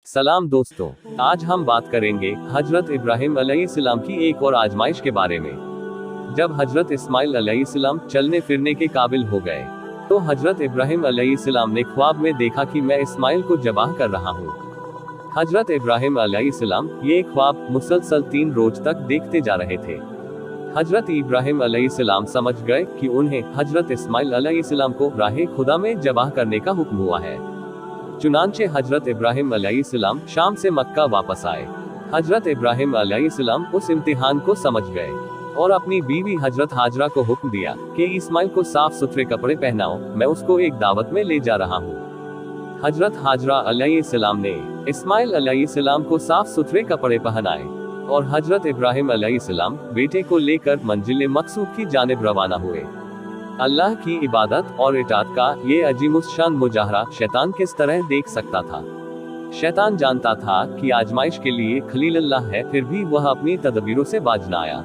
सलाम दोस्तों, आज हम बात करेंगे हजरत इब्राहिम अलैहिस्सलाम की एक और आजमाइश के बारे में। जब हजरत इस्माइल अलैहिस्सलाम चलने फिरने के काबिल हो गए, तो हजरत इब्राहिम अलैहिस्सलाम ने ख्वाब में देखा कि मैं इस्माइल को ज़बाह कर रहा हूँ। हजरत इब्राहिम अलैहिस्सलाम ये ख्वाब मुसलसल 3 रोज तक देखते जा रहे थे। हजरत इब्राहिम अलैहिस्सलाम समझ गए कि उन्हें हजरत इस्माइल अलैहिस्सलाम को राहे खुदा में ज़बाह करने का हुक्म हुआ है। चुनांचे हजरत इब्राहिम अलैहिस्सलाम शाम से मक्का वापस आए। हजरत इब्राहिम अलैहिस्सलाम उस इम्तिहान को समझ गए और अपनी बीवी हजरत हाजरा को हुक्म दिया कि इस्माइल को साफ सुथरे कपड़े पहनाओ, मैं उसको एक दावत में ले जा रहा हूँ। हजरत हाजरा अलैहिस्सलाम ने इस्माइल अलैहिस्सलाम को साफ सुथरे कपड़े पहनाए और हजरत इब्राहिम अलैहिस्सलाम बेटे को लेकर मंजिल मकसूद की जानिब रवाना हुए। अल्लाह की इबादत और इताअत का ये अजीमुशान मुजाहरा शैतान किस तरह देख सकता था। शैतान जानता था कि आजमाइश के लिए खलीलुल्लाह है, फिर भी वह अपनी तदबीरों से बाज न आया।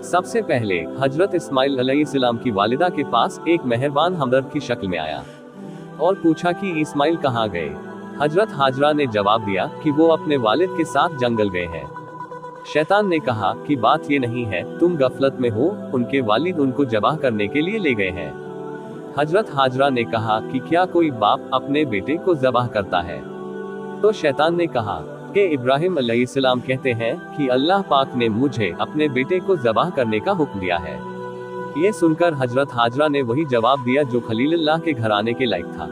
सबसे पहले हजरत इस्माइल अलैहिस्सलाम की वालिदा के पास एक मेहरबान हमदर्द की शक्ल में आया और पूछा कि इस्माइल कहाँ गए। हजरत हाजरा ने जवाब दिया कि वो अपने वालिद के साथ जंगल गए हैं। शैतान ने कहा कि बात ये नहीं है, तुम गफलत में हो, उनके वालिद उनको ज़बाह करने के लिए ले गए हैं। हजरत हाजरा ने कहा कि क्या कोई बाप अपने बेटे को ज़बाह करता है? तो शैतान ने कहा कि इब्राहिम अलैहिस्सलाम कहते हैं कि अल्लाह पाक ने मुझे अपने बेटे को ज़बाह करने का हुक्म दिया है। ये सुनकर हजरत हाजरा ने वही जवाब दिया जो खलीलुल्लाह के घराने के लायक था।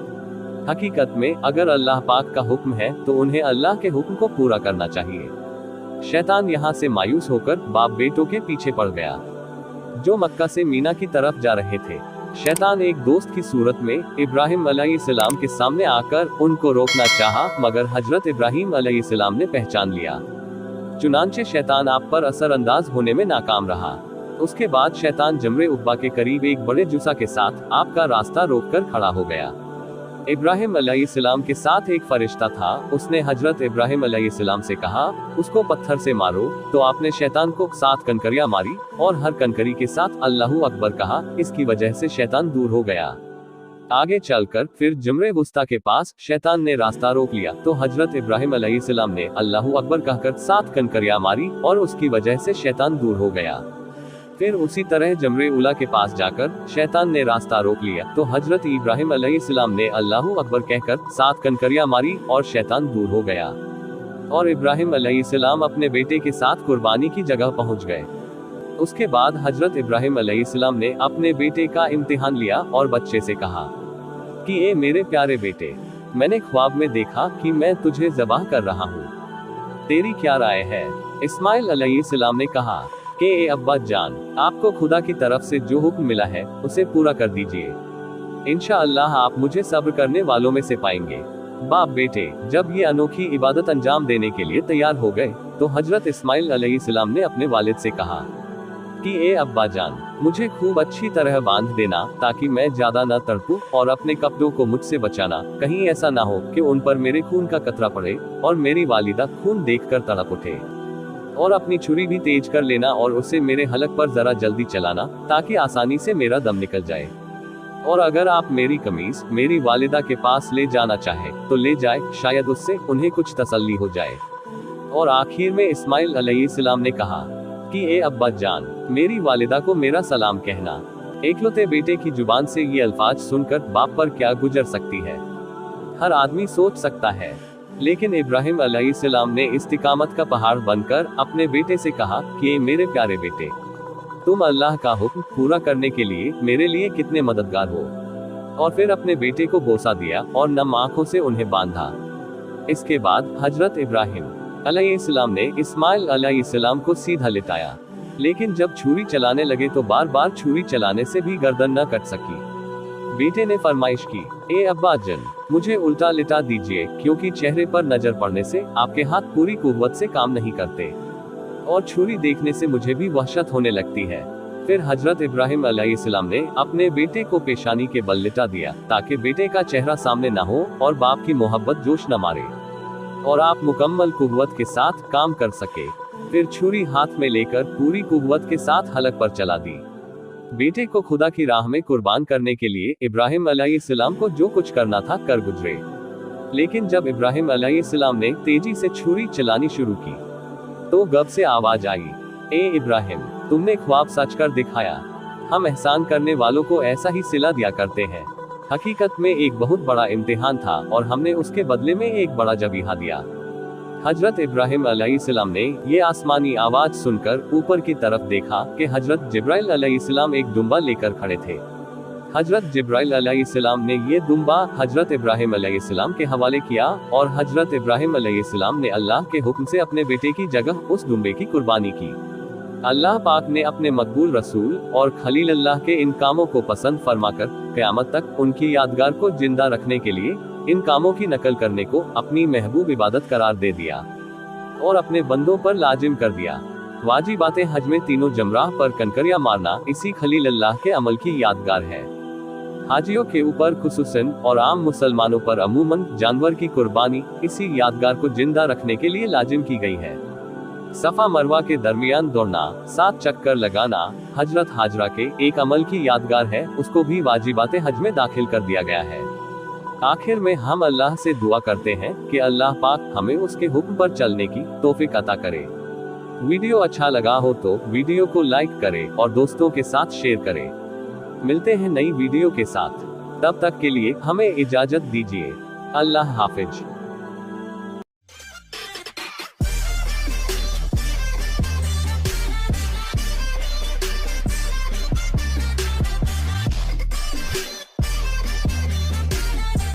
हकीकत में अगर अल्लाह पाक का हुक्म है तो उन्हें अल्लाह के हुक्म को पूरा करना चाहिए। शैतान यहाँ से मायूस होकर बाप बेटों के पीछे पड़ गया जो मक्का से मीना की तरफ जा रहे थे। शैतान एक दोस्त की सूरत में इब्राहिम अलैहिस्सलाम के सामने आकर उनको रोकना चाहा, मगर हजरत इब्राहिम अलैहिस्सलाम ने पहचान लिया। चुनांचे शैतान आप पर असर अंदाज होने में नाकाम रहा। उसके बाद शैतान जमरे उब्बा के करीब एक बड़े जुसा के साथ आपका रास्ता रोककर खड़ा हो गया। इब्राहिम अलैहिस्सलाम के साथ एक फरिश्ता था। उसने हजरत इब्राहिम अलैहिस्सलाम से कहा, उसको पत्थर से मारो। तो आपने शैतान को 7 कनकरियां मारी और हर कनकरी के साथ अल्लाहू अकबर कहा। इसकी वजह से शैतान दूर हो गया। आगे चलकर फिर जमरे वुस्ता के पास शैतान ने रास्ता रोक लिया, तो हजरत इब्राहिम अलैहिस्सलाम ने अल्लाहू अकबर कहकर 7 कनकरियां मारी और उसकी वजह से शैतान दूर हो गया। फिर उसी तरह जमरे उला के पास जाकर शैतान ने रास्ता रोक लिया, तो हजरत इब्राहिम अलैहिस्सलाम ने अल्लाहू अकबर कहकर 7 कनकरियां मारी और शैतान दूर हो गया। और इब्राहिम अलैहिस्सलाम अपने बेटे के साथ कुर्बानी की जगह पहुंच गए। उसके बाद हजरत इब्राहिम अलैहिस्सलाम ने अपने बेटे का इम्तिहान लिया और बच्चे से कहा कि ए मेरे प्यारे बेटे, मैंने ख्वाब में देखा कि मैं तुझे ज़बाह कर रहा हूँ, तेरी क्या राय है? इस्माइल अलैहिस्सलाम ने कहा कि ए अब्बा जान, आपको खुदा की तरफ से जो हुक्म मिला है उसे पूरा कर दीजिए। इंशाअल्लाह आप मुझे सब्र करने वालों में से पाएंगे। बाप बेटे जब ये अनोखी इबादत अंजाम देने के लिए तैयार हो गए, तो हजरत इस्माइल अलैहिस्सलाम ने अपने वालिद से कहा कि ए अब्बा जान, मुझे खूब अच्छी तरह बांध देना ताकि मैं ज्यादा न तड़पूं, और अपने कपड़ों को मुझसे बचाना, कहीं ऐसा ना हो कि उन पर मेरे खून का कतरा पड़े और मेरी वालिदा खून देखकर तड़प उठे। और अपनी छुरी भी तेज कर लेना और उसे मेरे हलक पर जरा जल्दी चलाना ताकि आसानी से मेरा दम निकल जाए। और अगर आप मेरी कमीज मेरी वालिदा के पास ले जाना चाहे तो ले जाए, शायद उससे उन्हें कुछ तसल्ली हो जाए। और आखिर में इस्माइल अलैहिस्सलाम ने कहा कि ए अब्बा जान, मेरी वालिदा को मेरा सलाम कहना। एकलौते बेटे की जुबान से ये अल्फाज सुनकर बाप पर क्या गुजर सकती है, हर आदमी सोच सकता है। लेकिन इब्राहिम अलैहिस्सलाम ने इस्तिकामत का पहाड़ बनकर अपने बेटे से कहा कि मेरे प्यारे बेटे, तुम अल्लाह का हुक्म पूरा करने के लिए मेरे लिए कितने मददगार हो। और फिर अपने बेटे को बोसा दिया और नम आंखों से उन्हें बांधा। इसके बाद हजरत इब्राहिम अलैहिस्सलाम ने इस्माइल अलैहिस्सलाम को सीधा लिटाया, लेकिन जब छुरी चलाने लगे तो बार बार छुरी चलाने से भी गर्दन न कट सकी। बेटे ने फरमाइश की, ए अब्बा जन, मुझे उल्टा लिटा दीजिए, क्योंकि चेहरे पर नजर पड़ने से आपके हाथ पूरी कुव्वत से काम नहीं करते और छुरी देखने से मुझे भी वहशत होने लगती है। फिर हजरत इब्राहिम अलैहिस्सलाम ने अपने बेटे को पेशानी के बल लिटा दिया ताकि बेटे का चेहरा सामने न हो और बाप की मोहब्बत जोश न मारे और आप मुकम्मल कुव्वत के साथ काम कर सके। फिर छुरी हाथ में लेकर पूरी कुव्वत के साथ हलक पर चला दी। बेटे को खुदा की राह में कुर्बान करने के लिए इब्राहिम अलैहिस्सलाम को जो कुछ करना था कर गुजरे। लेकिन जब इब्राहिम अलैहिस्सलाम ने तेजी से छुरी चलानी शुरू की तो गब से आवाज आई, ए इब्राहिम, तुमने ख्वाब सच कर दिखाया। हम एहसान करने वालों को ऐसा ही सिला दिया करते हैं। हकीकत में एक बहुत बड़ा इम्तिहान था और हमने उसके बदले में एक बड़ा जबीहा दिया। हजरत इब्राहिम अलैहिस्सलाम ने ये आसमानी आवाज सुनकर ऊपर की तरफ देखा कि हजरत जिब्राइल अलैहिस्सलाम एक दुम्बा लेकर खड़े थे। हजरत जिब्राइल अलैहिस्सलाम ने ये दुम्बा हजरत इब्राहिम अलैहिस्सलाम के हवाले किया और हजरत इब्राहिम अलैहिस्सलाम ने अल्लाह के हुक्म से अपने बेटे की जगह उस दुम्बे की कुर्बानी की। अल्लाह पाक ने अपने मकबूल रसूल और खलील अल्लाह के इन कामों को पसंद फरमाकर क़यामत तक उनकी यादगार को जिंदा रखने के लिए इन कामों की नकल करने को अपनी महबूब इबादत करार दे दिया और अपने बंदों पर लाजिम कर दिया। वाजिबाते हज में तीनों जमराह पर कंकरिया मारना इसी खलील अल्लाह के अमल की यादगार है। हाजियों के ऊपर खुसूसन और आम मुसलमानों पर अमूमन जानवर की कुर्बानी इसी यादगार को जिंदा रखने के लिए लाजिम की गई है। सफा मरवा के दरमियान दौड़ना, 7 चक्कर लगाना हजरत हाजरा के एक अमल की यादगार है, उसको भी वाजिबाते हज में दाखिल कर दिया गया है। आखिर में हम अल्लाह से दुआ करते हैं कि अल्लाह पाक हमें उसके हुक्म पर चलने की तौफीक अता करे। वीडियो अच्छा लगा हो तो वीडियो को लाइक करें और दोस्तों के साथ शेयर करें। मिलते हैं नई वीडियो के साथ, तब तक के लिए हमें इजाजत दीजिए। अल्लाह हाफिज।